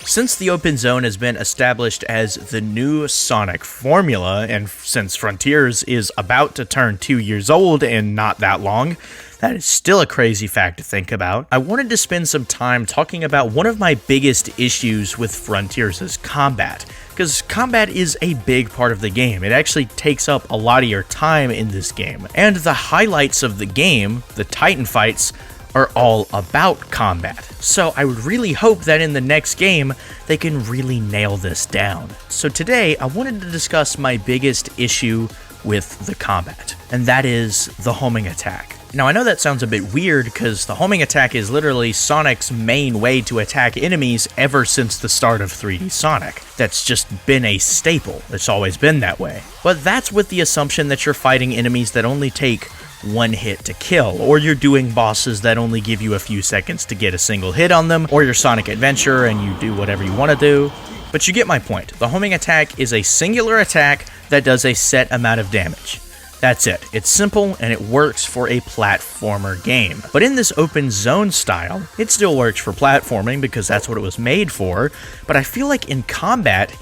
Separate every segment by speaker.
Speaker 1: Since the open zone has been established as the new Sonic formula, and since Frontiers is about to turn 2 years old in not that long, that is still a crazy fact to think about. I wanted to spend some time talking about one of my biggest issues with Frontiers' combat, because combat is a big part of the game. It actually takes up a lot of your time in this game, and the highlights of the game, the Titan fights, are all about combat. So I would really hope that in the next game, they can really nail this down. So today, I wanted to discuss my biggest issue with the combat, and that is the homing attack. Now, I know that sounds a bit weird because the homing attack is literally Sonic's main way to attack enemies ever since the start of 3D Sonic. That's just been a staple. It's always been that way. But that's with the assumption that you're fighting enemies that only take one hit to kill, or you're doing bosses that only give you a few seconds to get a single hit on them, or your Sonic Adventure and you do whatever you want to do. But you get my point. The homing attack is a singular attack that does a set amount of damage. That's it. It's simple and it works for a platformer game. But in this open zone style, it still works for platforming because that's what it was made for, but I feel like in combat,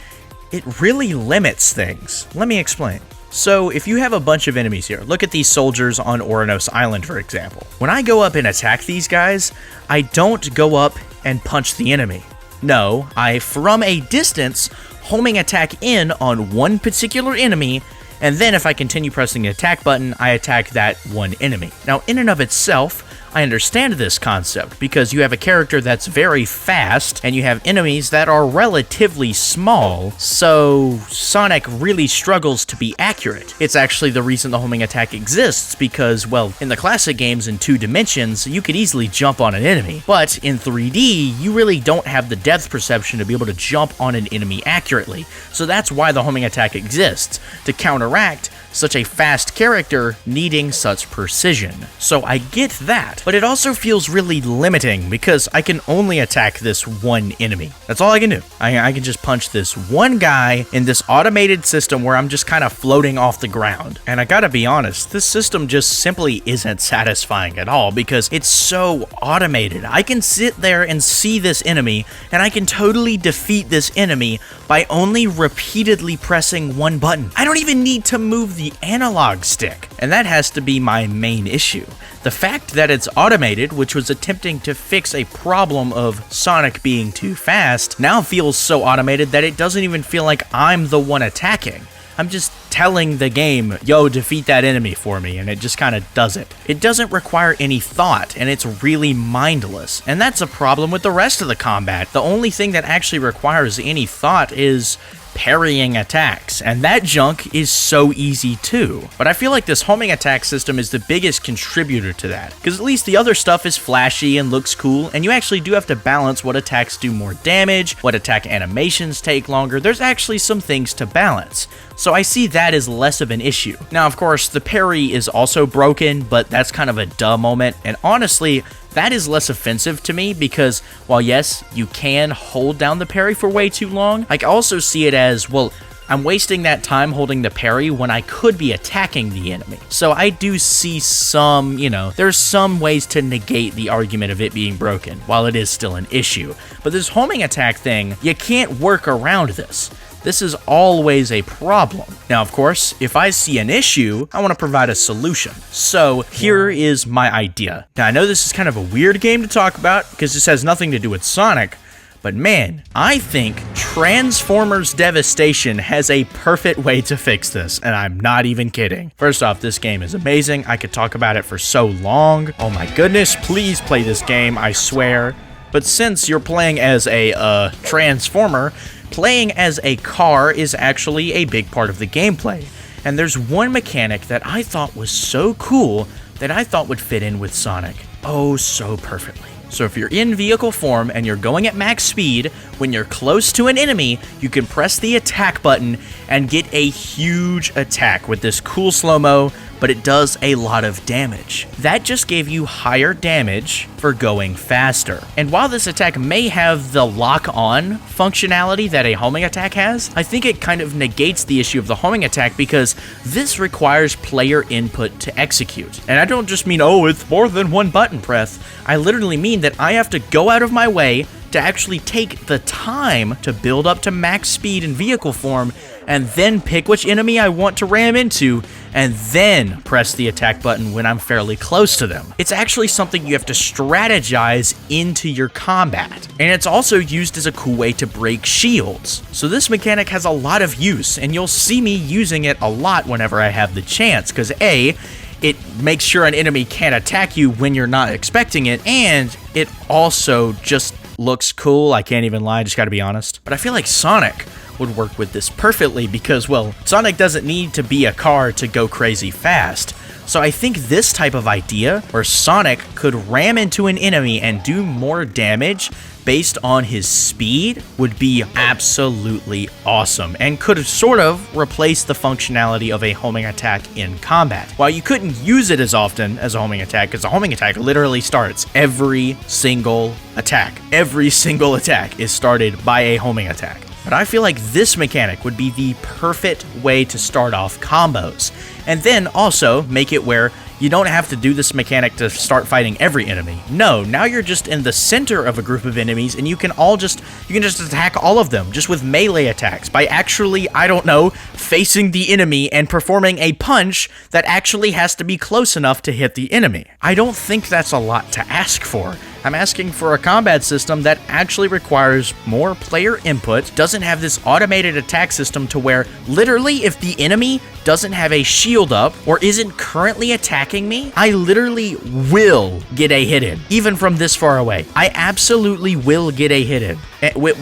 Speaker 1: it really limits things. Let me explain. So, if you have a bunch of enemies here, look at these soldiers on Oranos Island, for example. When I go up and attack these guys, I don't go up and punch the enemy. No, I, from a distance, homing attack in on one particular enemy, and then if I continue pressing the attack button, I attack that one enemy. Now, in and of itself, I understand this concept because you have a character that's very fast and you have enemies that are relatively small, so Sonic really struggles to be accurate. It's actually the reason the homing attack exists because, well, in the classic games in 2 dimensions, you could easily jump on an enemy, but in 3D, you really don't have the depth perception to be able to jump on an enemy accurately, so that's why the homing attack exists, to counteract such a fast character needing such precision. So I get that, but it also feels really limiting because I can only attack this one enemy. That's all I can do. I can just punch this one guy in this automated system where I'm just kind of floating off the ground. And I gotta be honest, this system just simply isn't satisfying at all because it's so automated. I can sit there and see this enemy and I can totally defeat this enemy by only repeatedly pressing one button. I don't even need to move the analog stick, and that has to be my main issue. The fact that it's automated, which was attempting to fix a problem of Sonic being too fast, now feels so automated that it doesn't even feel like I'm the one attacking. I'm just telling the game, yo, defeat that enemy for me, and it just kind of does it. It doesn't require any thought, and it's really mindless. And that's a problem with the rest of the combat. The only thing that actually requires any thought is parrying attacks, and that junk is so easy too. But I feel like this homing attack system is the biggest contributor to that, because at least the other stuff is flashy and looks cool, and you actually do have to balance what attacks do more damage, what attack animations take longer. There's actually some things to balance. So I see that as less of an issue. Now, of course, the parry is also broken, but that's kind of a duh moment, and honestly, that is less offensive to me because while yes, you can hold down the parry for way too long, I also see it as, well, I'm wasting that time holding the parry when I could be attacking the enemy. So I do see some, there's some ways to negate the argument of it being broken while it is still an issue. But this homing attack thing, you can't work around this. This is always a problem. Now, of course, if I see an issue, I want to provide a solution. So here is my idea. Now, I know this is kind of a weird game to talk about because this has nothing to do with Sonic, but man, I think Transformers Devastation has a perfect way to fix this, and I'm not even kidding. First off, this game is amazing. I could talk about it for so long. Oh my goodness, please play this game, I swear. But since you're playing as a Transformer, playing as a car is actually a big part of the gameplay. And there's one mechanic that I thought was so cool that I thought would fit in with Sonic. Oh, so perfectly. So if you're in vehicle form and you're going at max speed, when you're close to an enemy, you can press the attack button and get a huge attack with this cool slow-mo, but it does a lot of damage. That just gave you higher damage for going faster. And while this attack may have the lock-on functionality that a homing attack has, I think it kind of negates the issue of the homing attack because this requires player input to execute. And I don't just mean, oh, it's more than one button press. I literally mean that I have to go out of my way, to actually take the time to build up to max speed and vehicle form, and then pick which enemy I want to ram into, and then press the attack button when I'm fairly close to them. It's actually something you have to strategize into your combat. And it's also used as a cool way to break shields. So this mechanic has a lot of use, and you'll see me using it a lot whenever I have the chance, because A, it makes sure an enemy can't attack you when you're not expecting it, and it also just looks cool. I can't even lie, just gotta be honest. But I feel like Sonic would work with this perfectly because, well, Sonic doesn't need to be a car to go crazy fast. So I think this type of idea where Sonic could ram into an enemy and do more damage based on his speed would be absolutely awesome and could sort of replace the functionality of a homing attack in combat. While you couldn't use it as often as a homing attack, because a homing attack literally starts every single attack. Every single attack is started by a homing attack. But I feel like this mechanic would be the perfect way to start off combos. And then also make it where you don't have to do this mechanic to start fighting every enemy. No, now you're just in the center of a group of enemies and you can just attack all of them just with melee attacks by actually, I don't know, facing the enemy and performing a punch that actually has to be close enough to hit the enemy. I don't think that's a lot to ask for. I'm asking for a combat system that actually requires more player input, doesn't have this automated attack system to where literally if the enemy doesn't have a shield up or isn't currently attacking me, I literally will get a hit in, even from this far away. I absolutely will get a hit in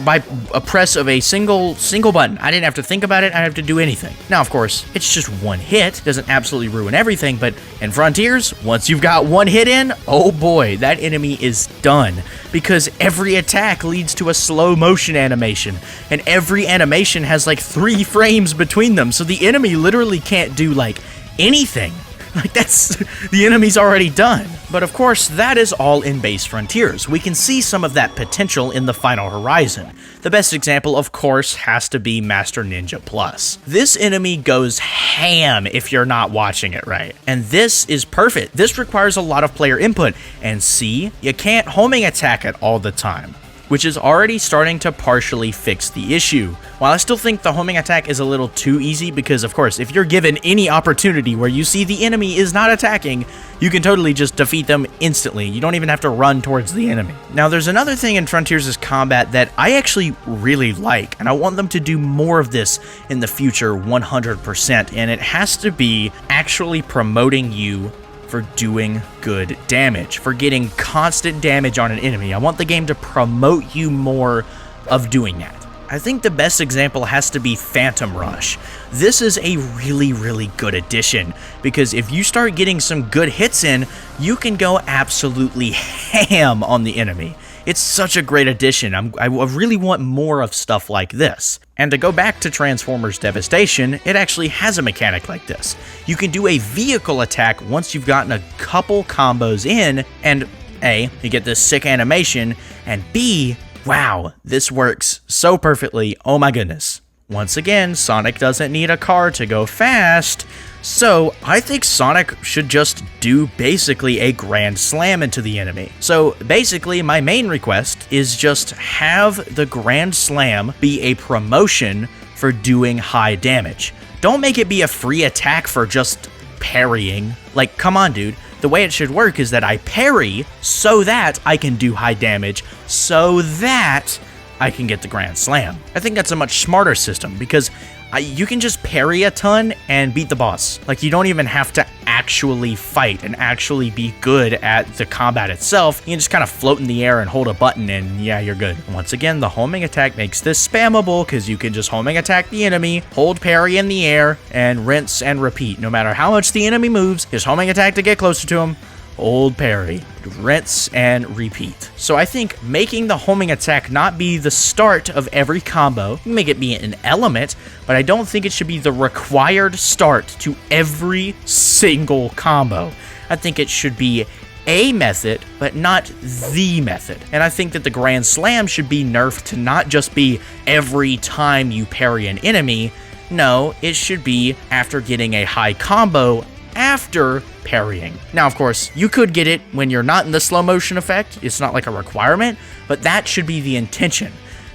Speaker 1: by a press of a single button. I didn't have to think about it. I didn't have to do anything. Now, of course, it's just one hit. Doesn't absolutely ruin everything, but in Frontiers, once you've got one hit in, oh boy, that enemy is done, because every attack leads to a slow motion animation, and every animation has like 3 frames between them, so the enemy literally can't do like anything. Like, that's, the enemy's already done. But of course, that is all in base Frontiers. We can see some of that potential in the Final Horizon. The best example, of course, has to be Master Ninja Plus. This enemy goes ham if you're not watching it right. And this is perfect. This requires a lot of player input. And see, you can't homing attack it all the time, which is already starting to partially fix the issue. While I still think the homing attack is a little too easy because, of course, if you're given any opportunity where you see the enemy is not attacking, you can totally just defeat them instantly. You don't even have to run towards the enemy. Now, there's another thing in Frontiers' combat that I actually really like, and I want them to do more of this in the future 100%, and it has to be actually promoting you for doing good damage, for getting constant damage on an enemy. I want the game to promote you more of doing that. I think the best example has to be Phantom Rush. This is a really, really good addition, because if you start getting some good hits in, you can go absolutely ham on the enemy. It's such a great addition. I really want more of stuff like this. And to go back to Transformers Devastation, it actually has a mechanic like this. You can do a vehicle attack once you've gotten a couple combos in, and A, you get this sick animation, and B, wow, this works so perfectly, oh my goodness. Once again, Sonic doesn't need a car to go fast, so I think Sonic should just do basically a Grand Slam into the enemy. So basically, my main request is just have the Grand Slam be a promotion for doing high damage. Don't make it be a free attack for just parrying. Like, come on, dude. The way it should work is that I parry so that I can do high damage, so that I can get the Grand Slam. I think that's a much smarter system, because you can just parry a ton and beat the boss. Like, you don't even have to actually fight and actually be good at the combat itself. You can just kind of float in the air and hold a button and yeah, you're good. Once again, the homing attack makes this spammable because you can just homing attack the enemy, hold parry in the air, and rinse and repeat. No matter how much the enemy moves, just homing attack to get closer to him, hold parry, rinse, and repeat. So I think making the homing attack not be the start of every combo, you can make it be an element, but I don't think it should be the required start to every single combo. I think it should be a method, but not the method. And I think that the Grand Slam should be nerfed to not just be every time you parry an enemy. No, it should be after getting a high combo, after parrying. Now, of course, you could get it when you're not in the slow motion effect. It's not like a requirement, but that should be the intention,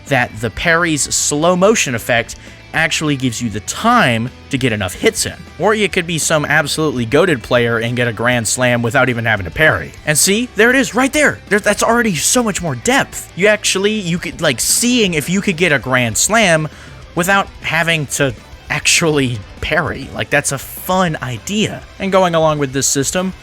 Speaker 1: that the parry's slow motion effect actually gives you the time to get enough hits in. Or you could be some absolutely goated player and get a grand slam without even having to parry. And see, there it is right there. That's already so much more depth. You could, like, seeing if you could get a grand slam without having to actually parry. Like, that's a fun idea. And going along with this system,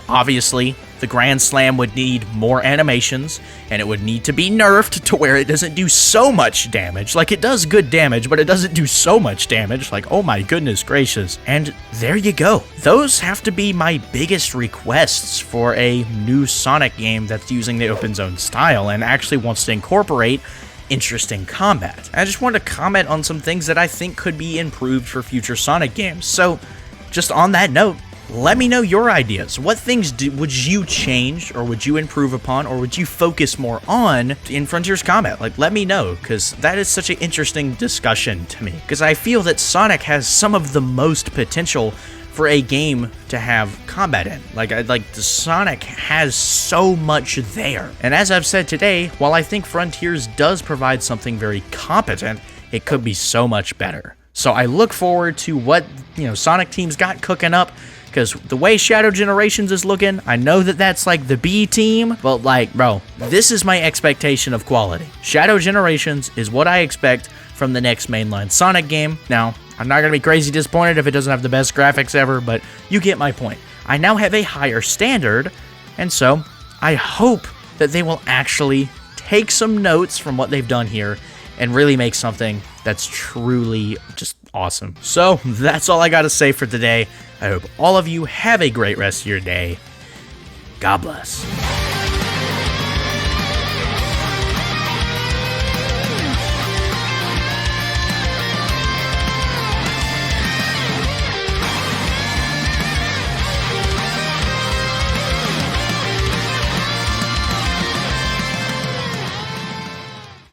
Speaker 1: obviously, the Grand Slam would need more animations, and it would need to be nerfed to where it doesn't do so much damage. Like, it does good damage, but it doesn't do so much damage. Like, oh my goodness gracious. And there you go. Those have to be my biggest requests for a new Sonic game that's using the open zone style and actually wants to incorporate interesting combat. I just wanted to comment on some things that I think could be improved for future Sonic games. So, just on that note, let me know your ideas. What things would you change, or would you improve upon, or would you focus more on in Frontiers Combat? Like, let me know, because that is such an interesting discussion to me. Because I feel that Sonic has some of the most potential for a game to have combat in. Like the Sonic has so much there. And as I've said today, while I think Frontiers does provide something very competent, it could be so much better. So I look forward to what, Sonic Team's got cooking up, because the way Shadow Generations is looking, I know that that's like the B team, but like, bro, this is my expectation of quality. Shadow Generations is what I expect from the next mainline Sonic game. Now, I'm not going to be crazy disappointed if it doesn't have the best graphics ever, but you get my point. I now have a higher standard, and so I hope that they will actually take some notes from what they've done here and really make something that's truly just awesome. So that's all I got to say for today. I hope all of you have a great rest of your day. God bless.